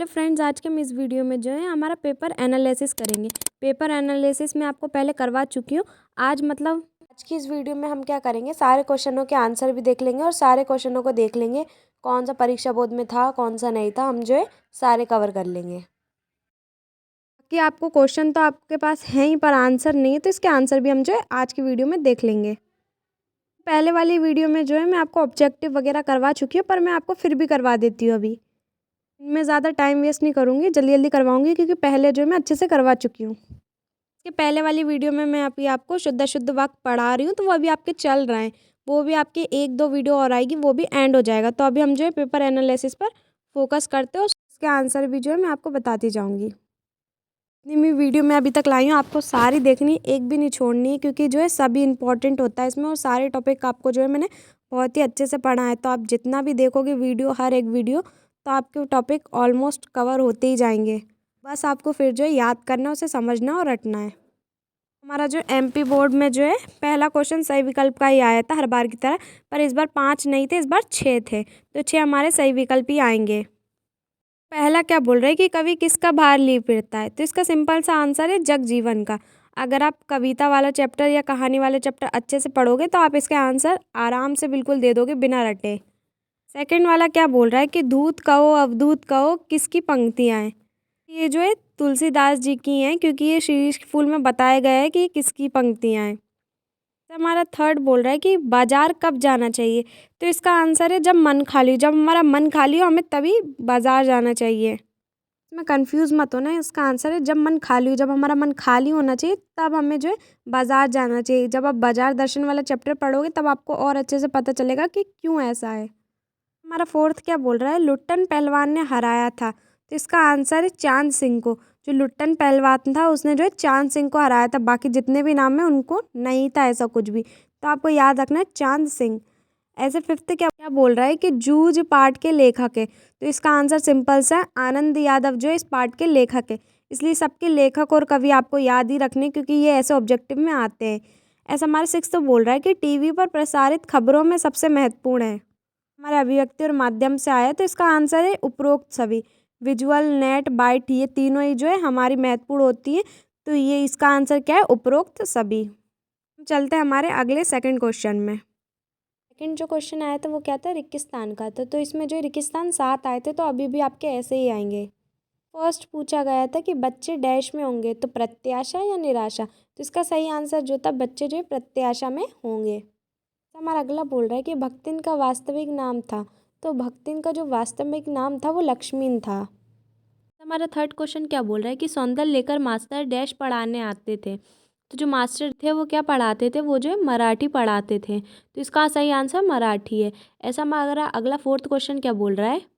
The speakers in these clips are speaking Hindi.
हेलो फ्रेंड्स, आज के हम इस वीडियो में जो है हमारा पेपर एनालिसिस करेंगे। पेपर एनालिसिस मैं आपको पहले करवा चुकी हूँ। आज की इस वीडियो में हम क्या करेंगे, सारे क्वेश्चनों के आंसर भी देख लेंगे और सारे क्वेश्चनों को देख लेंगे कौन सा परीक्षा बोर्ड में था, कौन सा नहीं था। हम जो है सारे कवर कर लेंगे। कि आपको क्वेश्चन तो आपके पास है ही पर आंसर नहीं है, तो इसके आंसर भी हम जो है आज की वीडियो में देख लेंगे। पहले वाली वीडियो में जो है मैं आपको ऑब्जेक्टिव वगैरह करवा चुकी हूँ, पर मैं आपको फिर भी करवा देती हूँ। अभी मैं ज़्यादा टाइम वेस्ट नहीं करूँगी, जल्दी जल्दी करवाऊँगी क्योंकि पहले जो है मैं अच्छे से करवा चुकी हूँ। इसके पहले वाली वीडियो में मैं अभी आपको शुद्ध शुद्ध वाक्य पढ़ा रही हूँ, तो वो अभी आपके चल रहे हैं। वो भी आपकी 1-2 वीडियो और आएगी, वो भी एंड हो जाएगा। तो अभी हम जो है पेपर एनालिसिस पर फोकस करते हैं, उसके आंसर भी जो है मैं आपको बताती जाऊँगी। जितनी भी वीडियो मैं अभी तक लाई हूँ आपको सारी देखनी, एक भी नहीं छोड़नी है, क्योंकि जो है सभी इंपॉर्टेंट होता है इसमें और सारे टॉपिक आपको जो है मैंने बहुत ही अच्छे से पढ़ा है। तो आप जितना भी देखोगे वीडियो, हर एक वीडियो, तो आपके टॉपिक ऑलमोस्ट कवर होते ही जाएंगे। बस आपको फिर जो है याद करना, उसे समझना और रटना है। हमारा जो एमपी बोर्ड में जो है पहला क्वेश्चन सही विकल्प का ही आया था हर बार की तरह, पर इस बार 5 नहीं थे, इस बार 6 थे। तो 6 हमारे सही विकल्प ही आएंगे। पहला क्या बोल रहे हैं कि कवि किसका भार लिए फिरता है, तो इसका सिंपल सा आंसर है जगजीवन का। अगर आप कविता वाला चैप्टर या कहानी वाले चैप्टर अच्छे से पढ़ोगे तो आप इसके आंसर आराम से बिल्कुल दे दोगे बिना रटे। सेकंड वाला क्या बोल रहा है कि धूत कहो अवधूत कहो किसकी पंक्तियाँ हैं। ये जो है तुलसीदास जी की हैं, क्योंकि ये शीर्ष फूल में बताया गया है कि ये किसकी पंक्तियाँ हैं। तो हमारा थर्ड बोल रहा है कि बाजार कब जाना चाहिए, तो इसका आंसर है जब मन खाली हो। जब हमारा मन खाली हो हमें तभी बाजार जाना चाहिए। इसमें कंफ्यूज मत होना, इसका आंसर है जब मन खाली हो। जब हमारा मन खाली होना चाहिए तब हमें जो है बाजार जाना चाहिए। जब आप बाजार दर्शन वाला चैप्टर पढ़ोगे तब आपको और अच्छे से पता चलेगा कि क्यों ऐसा है। हमारा फोर्थ क्या बोल रहा है, लुट्टन पहलवान ने हराया था, तो इसका आंसर है चांद सिंह को। जो लुट्टन पहलवान था उसने जो है चांद सिंह को हराया था, बाकी जितने भी नाम है उनको नहीं था ऐसा कुछ भी। तो आपको याद रखना है चांद सिंह। ऐसे फिफ्थ क्या क्या बोल रहा है कि जूझ पाठ के लेखक है, तो इसका आंसर सिंपल सा है, आनंद यादव जो है इस पाठ के लेखक है। इसलिए सबके लेखक और कवि आपको याद ही रखने, क्योंकि ये ऐसे ऑब्जेक्टिव में आते हैं। ऐसा हमारा सिक्स्थ बोल रहा है कि टीवी पर प्रसारित खबरों में सबसे महत्वपूर्ण है। हमारे अभिव्यक्ति और माध्यम से आया, तो इसका आंसर है उपरोक्त सभी। विजुअल, नेट, बाइट, ये तीनों ही जो है हमारी महत्वपूर्ण होती है। तो ये इसका आंसर क्या है, उपरोक्त सभी। चलते हैं हमारे अगले सेकंड क्वेश्चन में। सेकंड जो क्वेश्चन आया था वो क्या था, रेगिस्तान का था। तो इसमें जो रेगिस्तान 7 आए थे, तो अभी भी आपके ऐसे ही आएंगे। फर्स्ट पूछा गया था कि बच्चे डैश में होंगे, तो प्रत्याशा या निराशा। तो इसका सही आंसर जो था, बच्चे जो है प्रत्याशा में होंगे। तो हमारा अगला बोल रहा है कि भक्तिन का वास्तविक नाम था, तो भक्तिन का जो वास्तविक नाम था वो लक्ष्मीन था। तो हमारा थर्ड क्वेश्चन क्या बोल रहा है कि सौंदर्य लेकर मास्टर डैश पढ़ाने आते थे। तो जो मास्टर थे वो क्या पढ़ाते थे, वो जो है मराठी पढ़ाते थे। तो इसका सही आंसर मराठी है। ऐसा हमारा अगला फोर्थ क्वेश्चन क्या बोल रहा है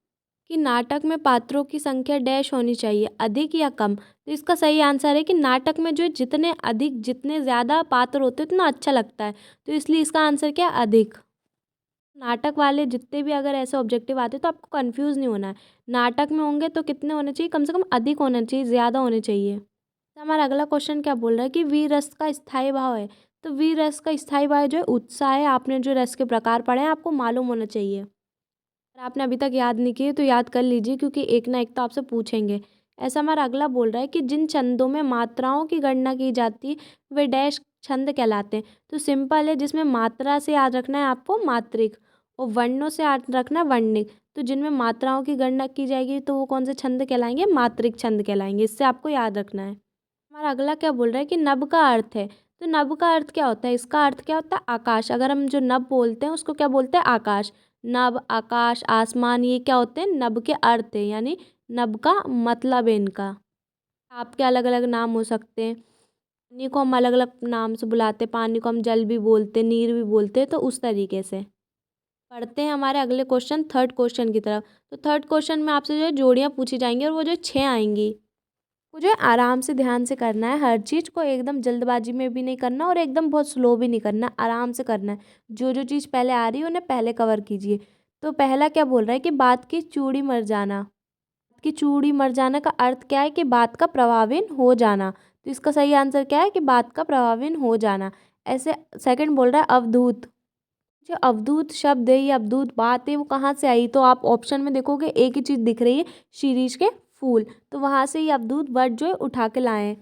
कि नाटक में पात्रों की संख्या डैश होनी चाहिए, अधिक या कम। तो इसका सही आंसर है कि नाटक में जो है जितने अधिक, जितने ज़्यादा पात्र होते हैं उतना अच्छा लगता है। तो इसलिए इसका आंसर क्या है, अधिक। नाटक वाले जितने भी अगर ऐसे ऑब्जेक्टिव आते तो आपको कंफ्यूज नहीं होना है। नाटक में होंगे तो कितने होने चाहिए, कम से कम अधिक होना चाहिए, ज़्यादा होने चाहिए। तो हमारा अगला क्वेश्चन क्या बोल रहा है कि वीर रस का स्थायी भाव है। तो वीर रस का स्थायी भाव जो है उत्साह है। आपने जो रस के प्रकार पढ़े हैं आपको मालूम होना चाहिए। अगर आपने अभी तक याद नहीं किए तो याद कर लीजिए, क्योंकि एक ना एक तो आपसे पूछेंगे। ऐसा हमारा अगला बोल रहा है कि जिन छंदों में मात्राओं की गणना की जाती है वे डैश छंद कहलाते हैं। तो सिंपल है, जिसमें मात्रा से याद रखना है आपको मात्रिक, और वर्णों से याद रखना है वर्णिक। तो जिनमें मात्राओं की गणना की जाएगी तो वो कौन से छंद कहलाएंगे, मात्रिक छंद कहलाएंगे। इससे आपको याद रखना है। हमारा अगला क्या बोल रहा है कि नभ का अर्थ है। तो नभ का अर्थ क्या होता है, इसका अर्थ क्या होता है, आकाश। अगर हम जो नभ बोलते हैं उसको क्या बोलते हैं, आकाश। नभ, आकाश, आसमान, ये क्या होते हैं, नभ के अर्थ है, यानी नभ का मतलब है इनका। आपके अलग अलग नाम हो सकते हैं। पानी को हम अलग अलग नाम से बुलाते हैं, पानी को हम जल भी बोलते हैं, नीर भी बोलते हैं। तो उस तरीके से पढ़ते हैं हमारे अगले क्वेश्चन, थर्ड क्वेश्चन की तरफ। तो थर्ड क्वेश्चन में आपसे जो है जोड़ियाँ पूछी जाएंगी और वो जो 6 आएंगी। मुझे आराम से ध्यान से करना है, हर चीज़ को एकदम जल्दबाजी में भी नहीं करना और एकदम बहुत स्लो भी नहीं करना, आराम से करना है। जो जो चीज़ पहले आ रही है उन्हें पहले कवर कीजिए। तो पहला क्या बोल रहा है कि बात की चूड़ी मर जाना। बात की चूड़ी मर जाना का अर्थ क्या है, कि बात का प्रभावहीन हो जाना। तो इसका सही आंसर क्या है, कि बात का प्रभावहीन हो जाना। ऐसे सेकंड बोल रहा है अवधूत। जो अवधूत शब्द है, ये अवधूत बात है, वो कहाँ से आई। तो आप ऑप्शन में देखोगे एक ही चीज़ दिख रही है, शिरीष के फूल, तो वहाँ से ये अवधूत वर्ड जो है उठा के लाए हैं।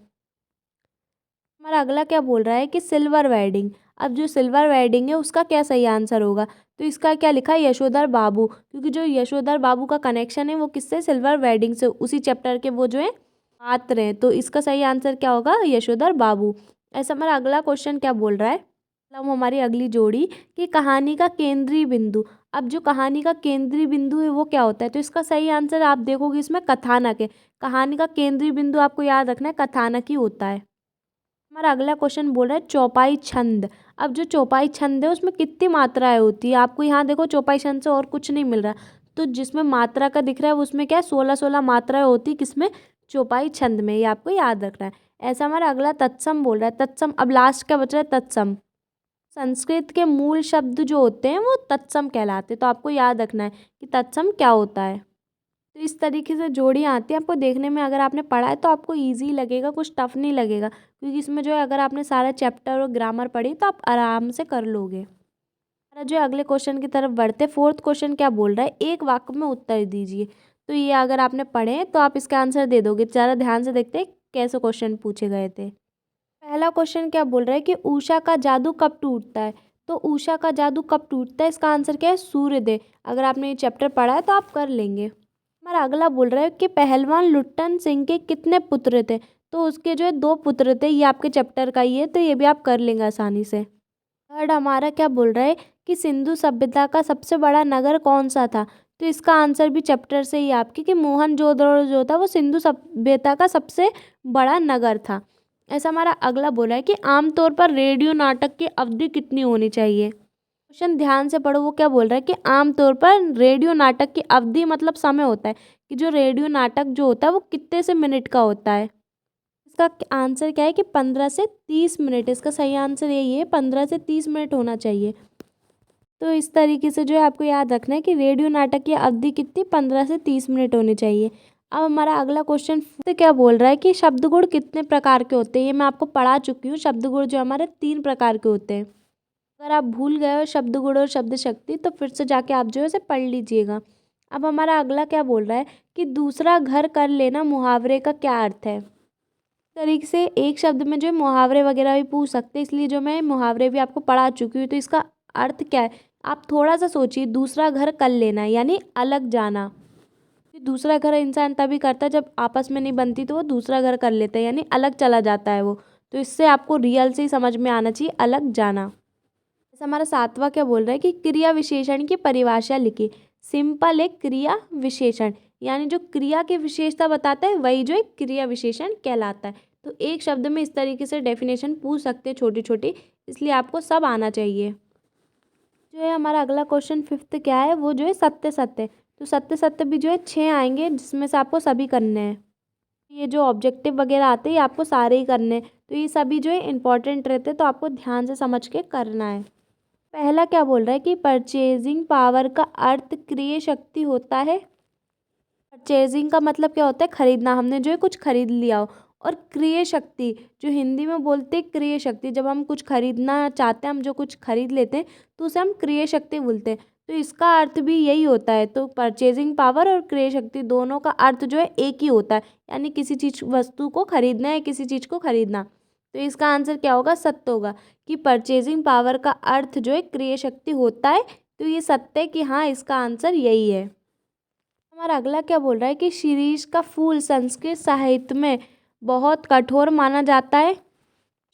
हमारा अगला क्या बोल रहा है कि सिल्वर वेडिंग। अब जो सिल्वर वेडिंग है उसका क्या सही आंसर होगा, तो इसका क्या लिखा है, यशोधर बाबू, क्योंकि जो यशोधर बाबू का कनेक्शन है वो किससे, सिल्वर वेडिंग से, उसी चैप्टर के वो जो है पात्र हैं, तो इसका सही आंसर क्या होगा, यशोधर बाबू। ऐसा हमारा अगला क्वेश्चन क्या बोल रहा है, मतलब हमारी अगली जोड़ी कि कहानी का केंद्रीय बिंदु। अब जो कहानी का केंद्रीय बिंदु है वो क्या होता है, तो इसका सही आंसर आप देखोगे इसमें कथानक है। कहानी का केंद्रीय बिंदु आपको याद रखना है, कथानक ही होता है। हमारा अगला क्वेश्चन बोल रहा है चौपाई छंद। अब जो चौपाई छंद है उसमें कितनी मात्राएं होती है, आपको यहाँ देखो चौपाई छंद से और कुछ नहीं मिल रहा, तो जिसमें मात्रा का दिख रहा है उसमें क्या है, 16 मात्राएं होती, किसमें, चौपाई छंद में, ये आपको याद रखना है। ऐसा हमारा अगला तत्सम बोल रहा है, तत्सम, अब लास्ट क्या बच रहा है, तत्सम। संस्कृत के मूल शब्द जो होते हैं वो तत्सम कहलाते हैं, तो आपको याद रखना है कि तत्सम क्या होता है। तो इस तरीके से जोड़ी आती है, आपको देखने में अगर आपने पढ़ा है तो आपको इजी लगेगा, कुछ टफ नहीं लगेगा, क्योंकि इसमें जो है अगर आपने सारा चैप्टर और ग्रामर पढ़ी तो आप आराम से कर लोगे। हमारा जो है अगले क्वेश्चन की तरफ बढ़ते, फोर्थ क्वेश्चन क्या बोल रहा है, एक वाक्य में उत्तर दीजिए। तो ये अगर आपने पढ़े तो आप इसका आंसर दे दोगे। ज़रा ध्यान से देखते हैं कैसे क्वेश्चन पूछे गए थे। पहला क्वेश्चन क्या बोल रहा है कि उषा का जादू कब टूटता है। तो उषा का जादू कब टूटता है, इसका आंसर क्या है, सूर्योदय। अगर आपने ये चैप्टर पढ़ा है तो आप कर लेंगे। हमारा अगला बोल रहा है कि पहलवान लुट्टन सिंह के कितने पुत्र थे। तो उसके जो है 2 पुत्र थे, ये आपके चैप्टर का ही है, तो ये भी आप कर लेंगे आसानी से। थर्ड हमारा क्या बोल रहा है कि सिंधु सभ्यता का सबसे बड़ा नगर कौन सा था। तो इसका आंसर भी चैप्टर से ही आपके कि मोहनजोदड़ो जो था वो सिंधु सभ्यता का सबसे बड़ा नगर था। ऐसा हमारा अगला बोला है कि आमतौर पर रेडियो नाटक की अवधि कितनी होनी चाहिए। क्वेश्चन ध्यान से पढ़ो, वो क्या बोल रहा है कि आमतौर पर रेडियो नाटक की अवधि मतलब समय होता है कि जो रेडियो नाटक जो होता है वो कितने से मिनट का होता है। इसका आंसर क्या है कि 15 से 30 मिनट। इसका सही आंसर यही है, 15 से 30 मिनट होना चाहिए। तो इस तरीके से जो है आपको याद रखना है कि रेडियो नाटक की अवधि कितनी, 15 से 30 मिनट होनी चाहिए। अब हमारा अगला क्वेश्चन फिर क्या बोल रहा है कि शब्दगुण कितने प्रकार के होते हैं। ये मैं आपको पढ़ा चुकी हूँ, शब्दगुण जो हमारे 3 प्रकार के होते हैं। अगर आप भूल गए हो शब्दगुण और शब्द शक्ति तो फिर से जाके आप जो है उसे पढ़ लीजिएगा। अब हमारा अगला क्या बोल रहा है कि दूसरा घर कर लेना मुहावरे का क्या अर्थ है। तरीके से एक शब्द में जो है मुहावरे वगैरह भी पूछ सकते हैं, इसलिए जो मैं मुहावरे भी आपको पढ़ा चुकी हूँ। तो इसका अर्थ क्या है, आप थोड़ा सा सोचिए। दूसरा घर कर लेना यानी अलग जाना। दूसरा घर इंसान तभी करता है जब आपस में नहीं बनती, तो वो दूसरा घर कर लेता है यानी अलग चला जाता है वो। तो इससे आपको रियल से ही समझ में आना चाहिए, अलग जाना। जैसे हमारा 7वां क्या बोल रहा है कि क्रिया विशेषण की परिभाषा लिखी। सिंपल एक क्रिया विशेषण यानी जो क्रिया की विशेषता बताता है वही जो एक क्रिया विशेषण कहलाता है। तो एक शब्द में इस तरीके से डेफिनेशन पूछ सकते हैं छोटी छोटी, इसलिए आपको सब आना चाहिए। जो है हमारा अगला क्वेश्चन 5th क्या है, वो जो है सत्य सत्य। तो सत्य सत्य भी जो है 6 आएंगे, जिसमें से आपको सभी करने हैं। ये जो ऑब्जेक्टिव वगैरह आते हैं ये आपको सारे ही करने हैं, तो ये सभी जो है इंपॉर्टेंट रहते हैं, तो आपको ध्यान से समझ के करना है। पहला क्या बोल रहा है कि परचेजिंग पावर का अर्थ क्रय शक्ति होता है। परचेजिंग का मतलब क्या होता है, खरीदना, हमने जो है कुछ खरीद लिया हो। और क्रय शक्ति जो हिंदी में बोलते हैं क्रय शक्ति, जब हम कुछ खरीदना चाहते हैं, हम जो कुछ खरीद लेते हैं तो उसे हम क्रय शक्ति बोलते हैं। तो इसका अर्थ भी यही होता है। तो परचेजिंग पावर और क्रय शक्ति दोनों का अर्थ जो है एक ही होता है, यानी किसी चीज़ वस्तु को खरीदना है, किसी चीज़ को खरीदना। तो इसका आंसर क्या होगा, सत्य होगा कि परचेजिंग पावर का अर्थ जो है क्रय शक्ति होता है। तो ये सत्य है कि हाँ, इसका आंसर यही है। हमारा अगला क्या बोल रहा है कि शिरीष का फूल संस्कृत साहित्य में बहुत कठोर माना जाता है।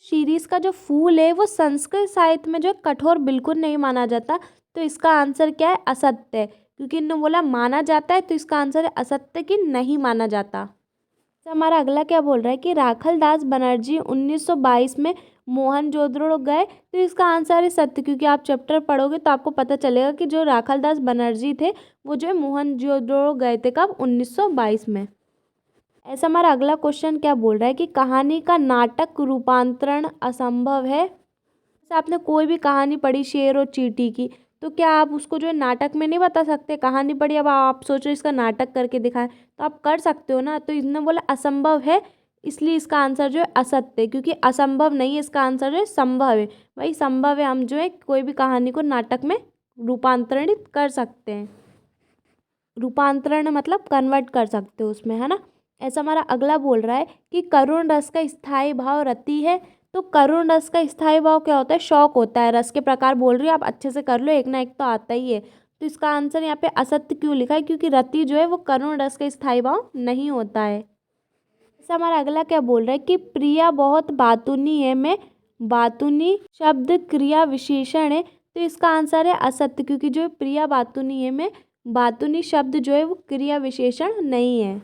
शिरीष का जो फूल है वो संस्कृत साहित्य में जो है कठोर बिल्कुल नहीं माना जाता। तो इसका आंसर क्या है, असत्य है, क्योंकि इन्होंने बोला माना जाता है, तो इसका आंसर है असत्य कि नहीं माना जाता। तो हमारा अगला क्या बोल रहा है कि राखल दास बनर्जी 1922 में मोहनजोदड़ो गए। तो इसका आंसर है सत्य, क्योंकि आप चैप्टर पढ़ोगे तो आपको पता चलेगा कि जो राखल दास बनर्जी थे वो जो है मोहनजोदड़ो गए थे, कब, 1922 में। ऐसा हमारा अगला क्वेश्चन क्या बोल रहा है कि कहानी का नाटक रूपांतरण असंभव है। जैसे आपने कोई भी कहानी पढ़ी शेर और चींटी की, तो क्या आप उसको जो है नाटक में नहीं बता सकते। कहानी पढ़ी, अब आप सोचो इसका नाटक करके दिखाएं, तो आप कर सकते हो ना। तो इसने बोला असंभव है, इसलिए इसका आंसर जो है असत्य है, क्योंकि असंभव नहीं है, इसका आंसर जो है संभव है। भाई संभव है, हम जो है कोई भी कहानी को नाटक में रूपांतरित कर सकते हैं। रूपांतरण मतलब कन्वर्ट कर सकते हो उसमें, है ना। ऐसा हमारा अगला बोल रहा है कि करुण रस का स्थायी भाव रति है। तो करुण रस का स्थायी भाव क्या होता है? शौक होता है। रस के प्रकार बोल रही है, आप अच्छे से कर लो, एक ना एक तो आता ही है। तो इसका आंसर यहाँ पे असत्य क्यों लिखा है? क्योंकि रति जो है वो करुण रस का स्थायी भाव नहीं होता है। ऐसा हमारा अगला क्या बोल रहा है कि प्रिया बहुत बातूनी है में बातूनी शब्द क्रिया विशेषण है। तो इसका आंसर है असत्य, क्योंकि जो प्रिया बातूनी है में बातूनी शब्द जो है वो क्रिया विशेषण नहीं है।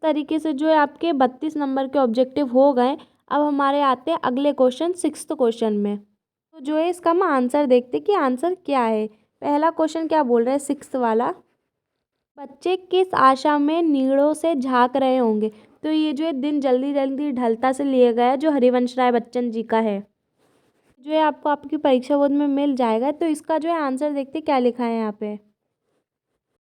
तरीके से जो है आपके 32 नंबर के ऑब्जेक्टिव हो गए। अब हमारे आते हैं अगले क्वेश्चन, 6th क्वेश्चन में। तो जो है इसका हम आंसर देखते कि आंसर क्या है। पहला क्वेश्चन क्या बोल रहा है 6th वाला, बच्चे किस आशा में नीड़ों से झांक रहे होंगे। तो ये जो है दिन जल्दी जल्दी ढलता से लिया गया है, जो हरिवंश राय बच्चन जी का है, जो है आपको आपकी परीक्षा बोर्ड में मिल जाएगा। तो इसका जो है आंसर देखते क्या लिखा है यहाँ पे।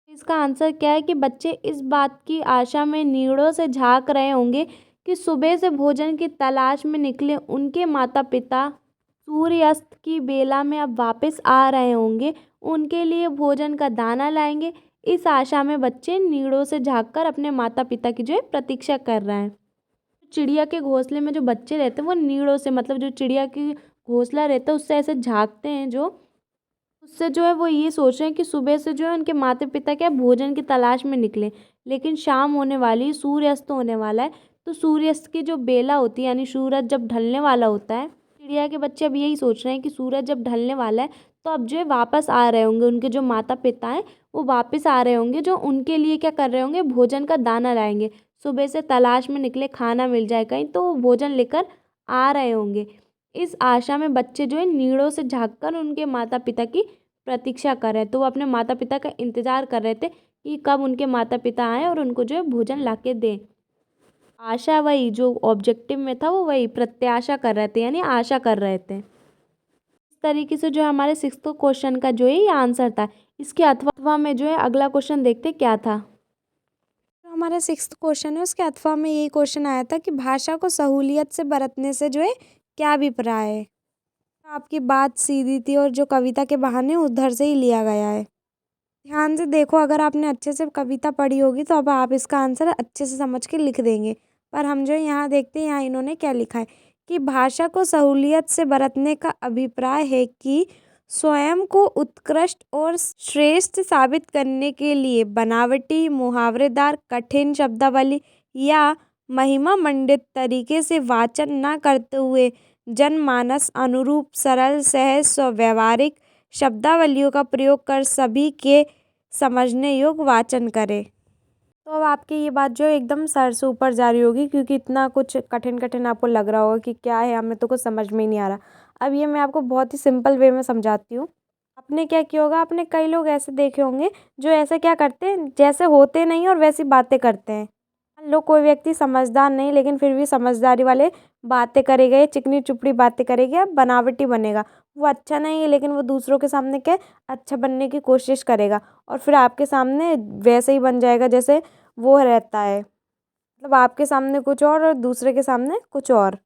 इसका आंसर क्या है कि बच्चे इस बात की आशा में नीड़ों से झांक रहे होंगे कि सुबह से भोजन की तलाश में निकले उनके माता पिता सूर्यास्त की बेला में अब वापस आ रहे होंगे, उनके लिए भोजन का दाना लाएंगे। इस आशा में बच्चे नीड़ों से झांककर अपने माता पिता की जो है प्रतीक्षा कर रहे हैं। चिड़िया के घोंसले में जो बच्चे रहते हैं वो नीड़ों से, मतलब जो चिड़िया की घोंसला रहता है उससे ऐसे झांकते हैं, जो उससे जो है वो ये सोच रहे हैं कि सुबह से जो है उनके माता पिता क्या भोजन की तलाश में निकले, लेकिन शाम होने वाली, सूर्यास्त होने वाला है। तो सूर्यास्त की जो बेला होती है, यानी सूरज जब ढलने वाला होता है, चिड़िया के बच्चे अब यही सोच रहे हैं कि सूरज जब ढलने वाला है तो अब जो है वापस आ रहे होंगे, उनके जो माता पिता हैं वो वापस आ रहे होंगे, जो उनके लिए क्या कर रहे होंगे, भोजन का दाना लाएंगे। सुबह से तलाश में निकले, खाना मिल जाए कहीं, तो वो भोजन लेकर आ रहे होंगे। इस आशा में बच्चे जो है नीड़ों से झांककर उनके माता पिता की प्रतीक्षा कर रहे थे। तो वो अपने माता पिता का इंतजार कर रहे थे कि कब उनके माता पिता आए और उनको जो है भोजन ला के दें। आशा, वही जो ऑब्जेक्टिव में था वो वही प्रत्याशा कर रहे थे, यानी आशा कर रहे थे। इस तरीके से जो है हमारे 6th क्वेश्चन का जो है ये आंसर था। इसके अथवा में जो है अगला क्वेश्चन देखते क्या था। जो हमारा 6th क्वेश्चन है उसके अथवा में यही क्वेश्चन आया था कि भाषा को सहूलियत से बरतने से जो है क्या अभिप्राय है। आपकी बात सीधी थी और जो कविता के बहाने उधर से ही लिया गया है। ध्यान से देखो, अगर आपने अच्छे से कविता पढ़ी होगी तो अब आप इसका आंसर अच्छे से समझ के लिख देंगे। पर हम जो यहाँ देखते हैं, यहाँ इन्होंने क्या लिखा है कि भाषा को सहूलियत से बरतने का अभिप्राय है कि स्वयं को उत्कृष्ट और श्रेष्ठ साबित करने के लिए बनावटी, मुहावरेदार, कठिन शब्दावली या महिमा मंडित तरीके से वाचन न करते हुए जनमानस अनुरूप सरल, सहज, व्यवहारिक शब्दावलियों का प्रयोग कर सभी के समझने योग्य वाचन करें। तो अब आपकी ये बात जो है एकदम सर से ऊपर जा रही होगी, क्योंकि इतना कुछ कठिन कठिन आपको लग रहा होगा कि क्या है, हमें तो कुछ समझ में ही नहीं आ रहा। अब ये मैं आपको बहुत ही सिंपल वे में समझाती हूँ। आपने क्या किया होगा, आपने कई लोग ऐसे देखे होंगे जो ऐसे क्या करते हैं, जैसे होते नहीं और वैसी बातें करते हैं। मान लो कोई व्यक्ति समझदार नहीं, लेकिन फिर भी समझदारी वाले बातें करेगा, चिकनी चुपड़ी बातें करेगा, बनावटी बनेगा। वो अच्छा नहीं है, लेकिन वो दूसरों के सामने क्या अच्छा बनने की कोशिश करेगा, और फिर आपके सामने वैसे ही बन जाएगा जैसे वो रहता है। मतलब आपके सामने कुछ और दूसरे के सामने कुछ और।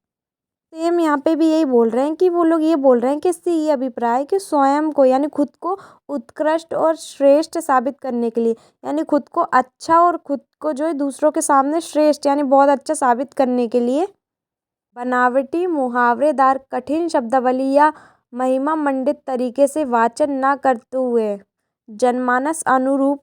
सेम यहाँ पे भी यही बोल रहे हैं कि वो लोग ये बोल रहे हैं कि इससे ये अभिप्राय है कि स्वयं को, यानी खुद को उत्कृष्ट और श्रेष्ठ साबित करने के लिए, यानी खुद को अच्छा और खुद को जो है दूसरों के सामने श्रेष्ठ यानी बहुत अच्छा साबित करने के लिए बनावटी, मुहावरेदार, कठिन शब्दावली या महिमा मंडित तरीके से वाचन न करते हुए जनमानस अनुरूप,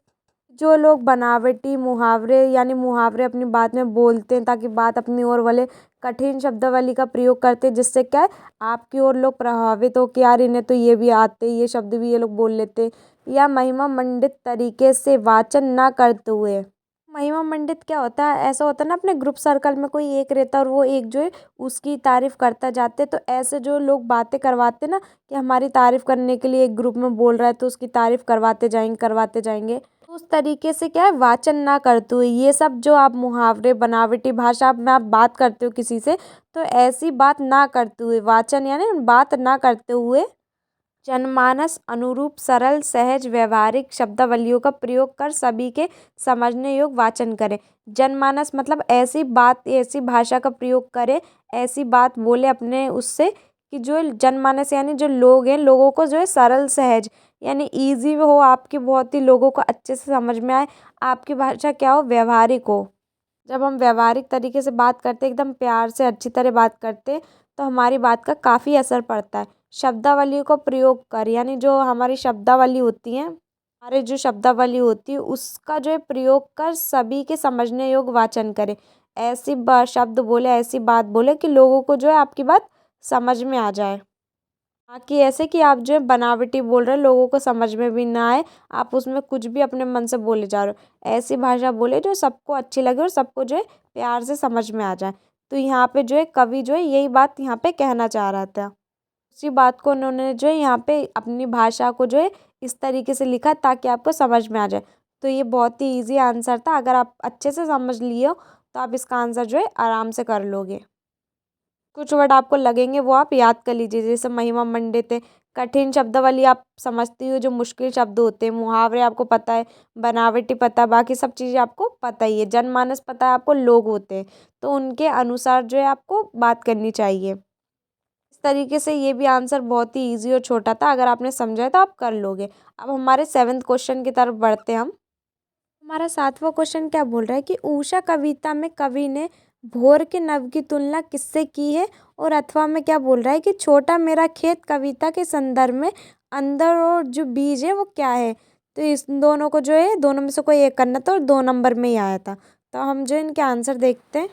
जो लोग बनावटी मुहावरे यानी मुहावरे अपनी बात में बोलते हैं ताकि बात अपनी ओर वाले, कठिन शब्दावली का प्रयोग करते हैं जिससे क्या है आपकी ओर लोग प्रभावित हो कि यार इन्हें तो ये भी आते, ये शब्द भी ये लोग बोल लेते, या महिमा मंडित तरीके से वाचन ना करते हुए। महिमा मंडित क्या होता है, ऐसा होता है ना अपने ग्रुप सर्कल में कोई एक रहता है और वो एक जो है उसकी तारीफ करता जाते, तो ऐसे जो लोग बातें करवाते ना कि हमारी तारीफ करने के लिए एक ग्रुप में बोल रहा है तो उसकी तारीफ करवाते जाएंगे, तो उस तरीके से क्या है वाचन ना करते हुए, ये सब जो आप मुहावरे, बनावटी भाषा में आप बात करते हो किसी से, तो ऐसी बात ना करते हुए, वाचन यानी बात ना करते हुए जनमानस अनुरूप सरल, सहज, व्यवहारिक शब्दावलियों का प्रयोग कर सभी के समझने योग्य वाचन करें। जनमानस मतलब ऐसी बात, ऐसी भाषा का प्रयोग करें, ऐसी बात बोले अपने उससे कि जो जनमानस यानी जो लोग हैं, लोगों को जो है सरल, सहज यानी इजी हो, आपकी बहुत ही लोगों को अच्छे से समझ में आए, आपकी भाषा क्या हो, व्यवहारिक हो, जब हम व्यावहारिक तरीके से बात करते, एकदम प्यार से अच्छी तरह बात करते, तो हमारी बात का काफ़ी असर पड़ता है। शब्दावली को प्रयोग कर, यानी जो हमारी शब्दावली होती है, हमारे जो शब्दावली होती है उसका जो है प्रयोग कर सभी के समझने योग्य वाचन करें। ऐसी शब्द बोले, ऐसी बात बोले कि लोगों को जो है आपकी बात समझ में आ जाए। हाँ, कि ऐसे कि आप जो है बनावटी बोल रहे हो, लोगों को समझ में भी ना आए, आप उसमें कुछ भी अपने मन से बोले जा रहे हो। ऐसी भाषा बोले जो सबको अच्छी लगे और सबको जो है प्यार से समझ में आ जाए। तो यहाँ पे जो है कवि जो है यही बात यहाँ पे कहना चाह रहा था। उसी बात को उन्होंने जो है यहाँ पे अपनी भाषा को जो है इस तरीके से लिखा ताकि आपको समझ में आ जाए। तो ये बहुत ही ईजी आंसर था। अगर आप अच्छे से समझ लिए हो तो आप इसका आंसर जो है आराम से कर लोगे। कुछ वर्ड आपको लगेंगे वो आप याद कर लीजिए, जैसे महिमा मंडित है। कठिन शब्दावली आप समझती हो, जो मुश्किल शब्द होते हैं, मुहावरे आपको पता है, बनावटी पता है, बाकी सब चीज़ें आपको पता ही है, जनमानस पता है आपको, लोग होते हैं, तो उनके अनुसार जो है आपको बात करनी चाहिए। इस तरीके से ये भी आंसर बहुत ही ईजी और छोटा था, अगर आपने समझा है तो आप कर लोगे। अब हमारे 7th क्वेश्चन की तरफ बढ़ते हैं हम। हमारा 7वां क्वेश्चन क्या बोल रहा है कि उषा कविता में कवि ने भोर के नव की तुलना किससे की है, और अथवा में क्या बोल रहा है कि छोटा मेरा खेत कविता के संदर्भ में अंदर और जो बीज है वो क्या है। तो इस दोनों को जो है, दोनों में से कोई एक करना था और 2 नंबर में ही आया था। तो हम जो इनके आंसर देखते हैं।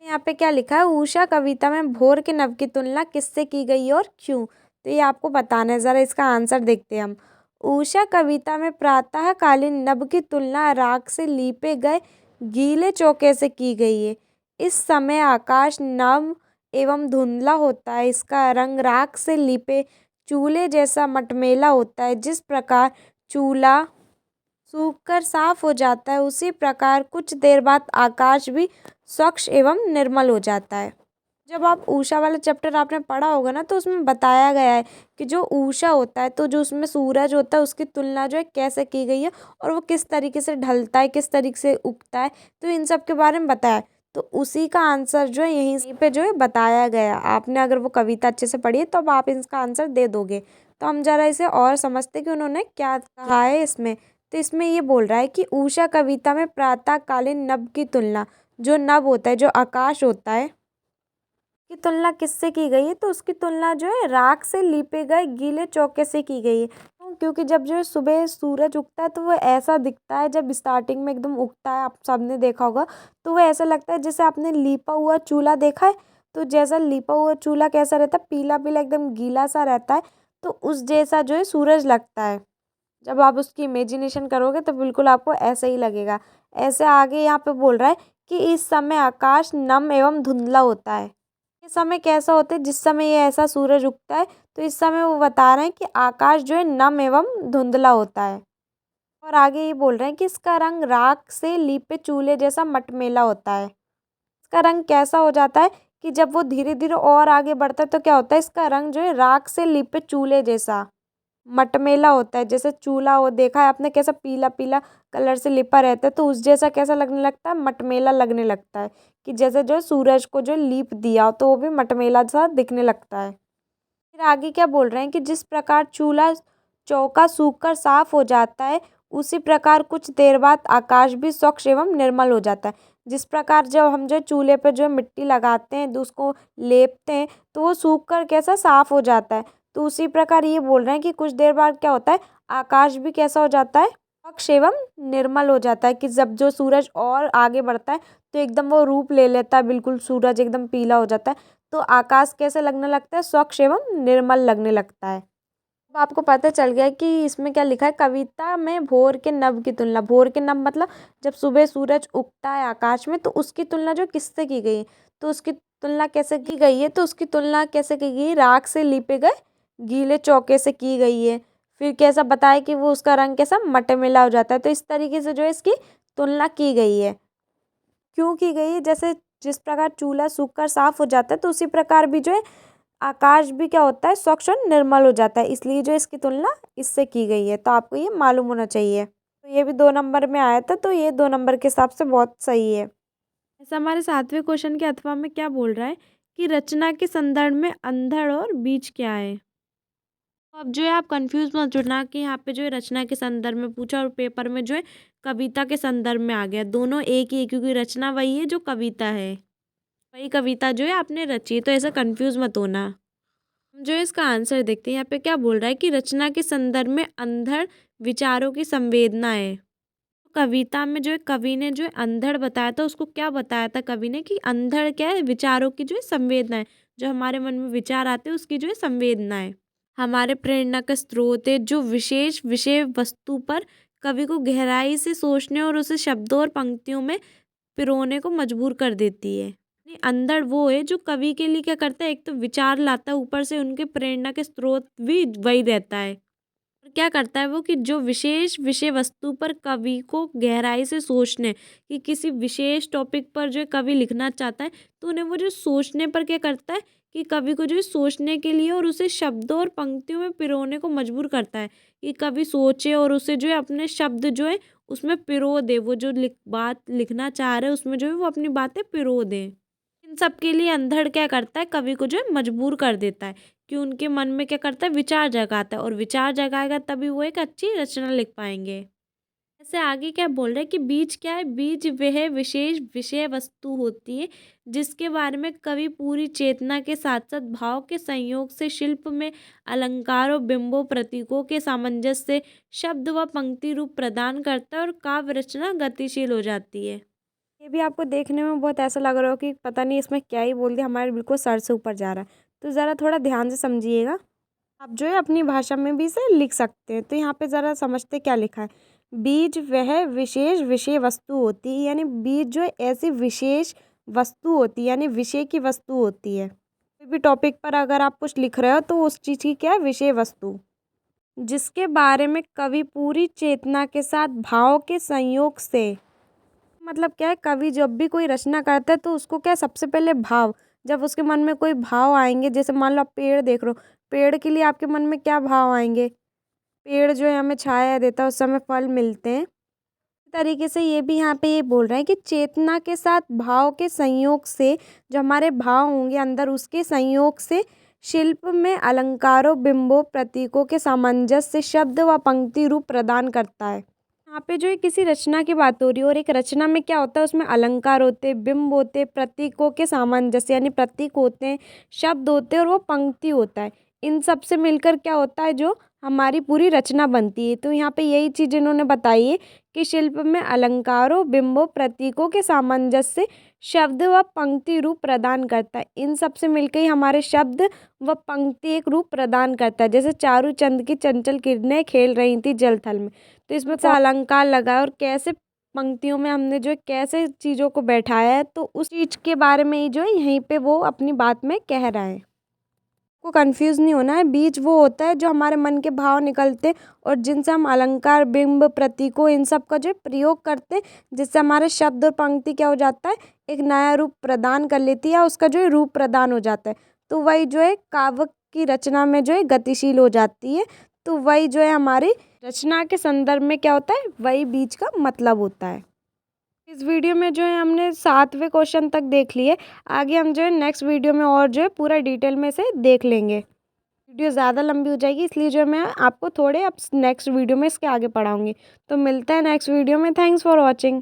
यहाँ पे क्या लिखा है, उषा कविता में भोर के नव की तुलना किससे की गई और क्यों। तो ये आपको बताना है, ज़रा इसका आंसर देखते हैं हम। उषा कविता में प्रातःकालीन नभ की तुलना राख से लीपे गए गीले चौके से की गई है। इस समय आकाश नम एवं धुंधला होता है, इसका रंग राख से लीपे चूल्हे जैसा मटमैला होता है। जिस प्रकार चूल्हा सूखकर साफ हो जाता है, उसी प्रकार कुछ देर बाद आकाश भी स्वच्छ एवं निर्मल हो जाता है। जब आप उषा वाला चैप्टर आपने पढ़ा होगा ना, तो उसमें बताया गया है कि जो उषा होता है, तो जो उसमें सूरज होता है उसकी तुलना जो है कैसे की गई है, और वो किस तरीके से ढलता है, किस तरीके से उगता है, तो इन सब के बारे में बताया है। तो उसी का आंसर जो है यहीं पे जो है बताया गया। आपने अगर वो कविता अच्छे से पढ़ी है तो अब आप इसका आंसर दे दोगे। तो हम जरा इसे और समझते कि उन्होंने क्या कहा है इसमें। तो इसमें ये बोल रहा है कि उषा कविता में प्रातःकालीन नभ की तुलना, जो नभ होता है, जो आकाश होता है, की तुलना किससे की गई है, तो उसकी तुलना जो है राख से लीपे गए गीले चौके से की गई है। क्योंकि जब जो है सुबह सूरज उगता है तो वो ऐसा दिखता है, जब स्टार्टिंग में एकदम उगता है, आप सबने देखा होगा, तो वो ऐसा लगता है जैसे आपने लीपा हुआ चूल्हा देखा है। तो जैसा लीपा हुआ चूल्हा कैसा रहता है, पीला पीला एकदम गीला सा रहता है, तो उस जैसा जो है सूरज लगता है। जब आप उसकी इमेजिनेशन करोगे तो बिल्कुल आपको ऐसा ही लगेगा। ऐसे आगे यहाँ पे बोल रहा है कि इस समय आकाश नम एवं धुंधला होता है। ये समय कैसा होता है, जिस समय ये ऐसा सूरज उगता है, तो इस समय वो बता रहे हैं कि आकाश जो है नम एवं धुंधला होता है। और आगे ये बोल रहे हैं कि इसका रंग राख से लीपे चूल्हे जैसा मटमैला होता है। इसका रंग कैसा हो जाता है कि जब वो धीरे धीरे और आगे बढ़ता है तो क्या होता है, इसका रंग जो है राख से लीपे चूल्हे जैसा मटमैला होता है। जैसे चूल्हा वो देखा है आपने कैसा पीला पीला कलर से लिपा रहता है, तो उस जैसा कैसा लगने लगता है, मटमैला लगने लगता है, कि जैसे जो सूरज को जो लीप दिया हो तो वो भी मटमैला सा दिखने लगता है। फिर आगे क्या बोल रहे हैं कि जिस प्रकार चूल्हा चौका सूखकर साफ हो जाता है, उसी प्रकार कुछ देर बाद आकाश भी स्वच्छ एवं निर्मल हो जाता है। जिस प्रकार जब हम जो चूल्हे पे जो मिट्टी लगाते हैं, तो उसको लेपते हैं, तो वो सूख कर कैसा साफ हो जाता है, तो उसी प्रकार ये बोल रहे हैं कि कुछ देर बाद क्या होता है, आकाश भी कैसा हो जाता है, स्वच्छ एवं निर्मल हो जाता है। कि जब जो सूरज और आगे बढ़ता है तो एकदम वो रूप ले लेता है, बिल्कुल सूरज एकदम पीला हो जाता है, तो आकाश कैसे लगने लगता है, स्वच्छ एवं निर्मल लगने लगता है। अब आपको पता चल गया कि इसमें क्या लिखा है, कविता में भोर के नभ की तुलना। भोर के नभ मतलब जब सुबह सूरज उगता है आकाश में, तो उसकी तुलना जो किससे की गई है, तो उसकी तुलना कैसे की गई है, तो उसकी तुलना कैसे की गई, राख से लीपे गए गीले चौके से की गई है। फिर कैसा बताया कि वो उसका रंग कैसा मटमैला हो जाता है। तो इस तरीके से जो है इसकी तुलना की गई है। क्यों की गई है, जैसे जिस प्रकार चूल्हा सूखकर साफ हो जाता है, तो उसी प्रकार भी जो है आकाश भी क्या होता है, स्वच्छ और निर्मल हो जाता है, इसलिए जो इसकी तुलना इससे की गई है। तो आपको ये मालूम होना चाहिए। तो ये भी 2 नंबर में आया था, तो ये 2 नंबर के हिसाब से बहुत सही है। ऐसा हमारे 7वें क्वेश्चन के अथवा में क्या बोल रहा है कि रचना के संदर्भ में अंधड़ और बीज क्या है। अब जो है आप कंफ्यूज मत होना कि यहाँ पे जो है रचना के संदर्भ में पूछा और पेपर में जो है कविता के संदर्भ में आ गया। दोनों एक ही है क्योंकि रचना वही है जो कविता है, वही कविता जो है आपने रची है, तो ऐसा कंफ्यूज मत होना। हम जो है इसका आंसर देखते हैं। यहाँ पे क्या बोल रहा है कि रचना के संदर्भ में अंधड़ विचारों की संवेदना है। कविता में जो है कवि ने जो है अंधड़ बताया था, उसको क्या बताया था कवि ने कि अंधड़ क्या है, विचारों की जो है संवेदना है, जो हमारे मन में विचार आते हैं उसकी जो है संवेदना है। हमारे प्रेरणा का स्रोत है जो विशेष विषय वस्तु पर कवि को गहराई से सोचने और उसे शब्दों और पंक्तियों में पिरोने को मजबूर कर देती है। यानी अंधड़ वो है जो कवि के लिए क्या करता है, एक तो विचार लाता है, ऊपर से उनके प्रेरणा के स्रोत भी वही रहता है। और क्या करता है वो कि जो विशेष विषय वस्तु पर कवि को गहराई से सोचने कि किसी विशेष टॉपिक पर जो कवि लिखना चाहता है, तो उन्हें वो जो सोचने पर क्या करता है कि कवि को जो है सोचने के लिए और उसे शब्दों और पंक्तियों में पिरोने को मजबूर करता है कि कवि सोचे और उसे जो है अपने शब्द जो है उसमें पिरो दे, वो जो बात लिखना चाह रहे हैं उसमें जो है वो अपनी बातें पिरो दें। इन सब के लिए अंधड़ क्या करता है, कवि को जो है मजबूर कर देता है कि उनके मन में क्या करता है, विचार जगाता है, और विचार जगाएगा तभी वो एक अच्छी रचना लिख पाएंगे। ऐसे आगे क्या बोल रहे हैं कि बीज क्या है, बीज वह विशेष विषय वस्तु होती है जिसके बारे में कवि पूरी चेतना के साथ साथ भाव के संयोग से शिल्प में अलंकारों बिंबों प्रतीकों के सामंजस्य से शब्द व पंक्ति रूप प्रदान करता है और काव्य रचना गतिशील हो जाती है। ये भी आपको देखने में बहुत ऐसा लग रहा हो कि पता नहीं इसमें क्या ही बोल दिया, हमारे बिल्कुल सर से ऊपर जा रहा है, तो ज़रा थोड़ा ध्यान से समझिएगा। आप जो है अपनी भाषा में भी इसे लिख सकते हैं। तो यहाँ पे ज़रा समझते क्या लिखा है, बीज वह विशेष विषय वस्तु होती है, यानी बीज जो है ऐसी विशेष वस्तु होती है, यानी विषय की वस्तु होती है। कोई भी टॉपिक पर अगर आप कुछ लिख रहे हो तो उस चीज़ की क्या है, विषय वस्तु, जिसके बारे में कवि पूरी चेतना के साथ भाव के संयोग से, मतलब क्या है, कवि जब भी कोई रचना करता है तो उसको क्या है, सबसे पहले भाव, जब उसके मन में कोई भाव आएंगे, जैसे मान लो आप पेड़ देख रहे हो, पेड़ के लिए आपके मन में क्या भाव आएंगे, पेड़ जो है हमें छाया देता है, उस समय फल मिलते हैं। इस तरीके से ये भी यहाँ पे ये बोल रहे हैं कि चेतना के साथ भाव के संयोग से, जो हमारे भाव होंगे अंदर उसके संयोग से शिल्प में अलंकारों बिंबों प्रतीकों के सामंजस्य से शब्द व पंक्ति रूप प्रदान करता है। यहाँ पे जो है किसी रचना की बात हो रही है, और एक रचना में क्या होता है, उसमें अलंकार होते हैं, बिंब होते हैं, प्रतीकों के सामंजस्य यानी प्रतीक होते हैं, शब्द होते हैं और वो पंक्ति होता है। इन सब से मिलकर क्या होता है, जो हमारी पूरी रचना बनती है। तो यहाँ पे यही चीज़ इन्होंने बताई है कि शिल्प में अलंकारों बिंबों प्रतीकों के सामंजस्य शब्द व पंक्ति रूप प्रदान करता है। इन सब से मिलकर ही हमारे शब्द व पंक्ति एक रूप प्रदान करता है। जैसे चारू चंद की चंचल किरणें खेल रही थी जल थल में, तो इसमें कौन अलंकार लगा है और कैसे पंक्तियों में हमने जो है कैसे चीज़ों को बैठाया है, तो उस चीज़ के बारे में ही जो है यहीं पे वो अपनी बात में कह रहा है। को कंफ्यूज नहीं होना है, बीज वो होता है जो हमारे मन के भाव निकलते और जिनसे हम अलंकार बिंब प्रतीकों इन सब का जो है प्रयोग करते हैं, जिससे हमारे शब्द और पंक्ति क्या हो जाता है, एक नया रूप प्रदान कर लेती है, उसका जो है रूप प्रदान हो जाता है। तो वही जो है काव्य की रचना में जो है गतिशील हो जाती है। तो वही जो है हमारी रचना के संदर्भ में क्या होता है, वही बीज का मतलब होता है। इस वीडियो में जो है हमने 7वें क्वेश्चन तक देख लिए। आगे हम जो है नेक्स्ट वीडियो में और जो है पूरा डिटेल में से देख लेंगे। वीडियो ज़्यादा लंबी हो जाएगी, इसलिए जो मैं आपको थोड़े अब नेक्स्ट वीडियो में इसके आगे पढ़ाऊँगी। तो मिलता है नेक्स्ट वीडियो में। Thanks for watching.